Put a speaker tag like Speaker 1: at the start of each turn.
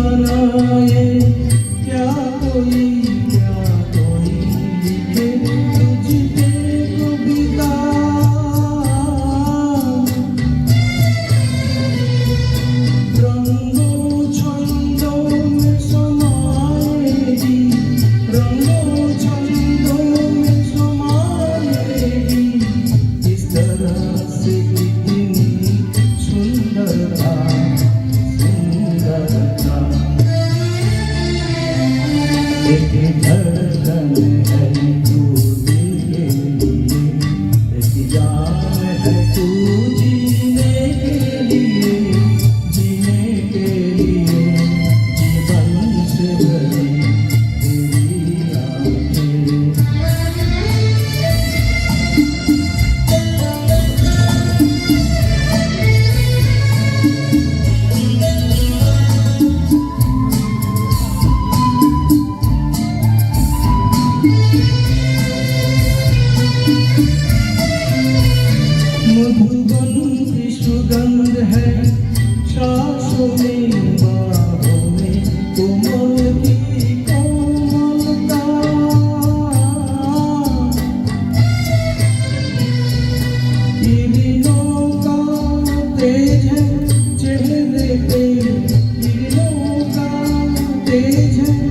Speaker 1: बनाए क्या कोई लिखे तुझ पे कविता रंगों छंदों में समाएगी रंगों छंदों में समाएगी इस तरह से कितनी सुंदरता सुंदरता एक धड़कन है तू दिल के लिए एक जान है तू जीने के लिए जीवन से भरी तेरी आँखें मधुबन की सुगंध है सांसों में बाहों में कोमल की कोमलता किरणों का तेज है चेहरे पे किरणों का तेज है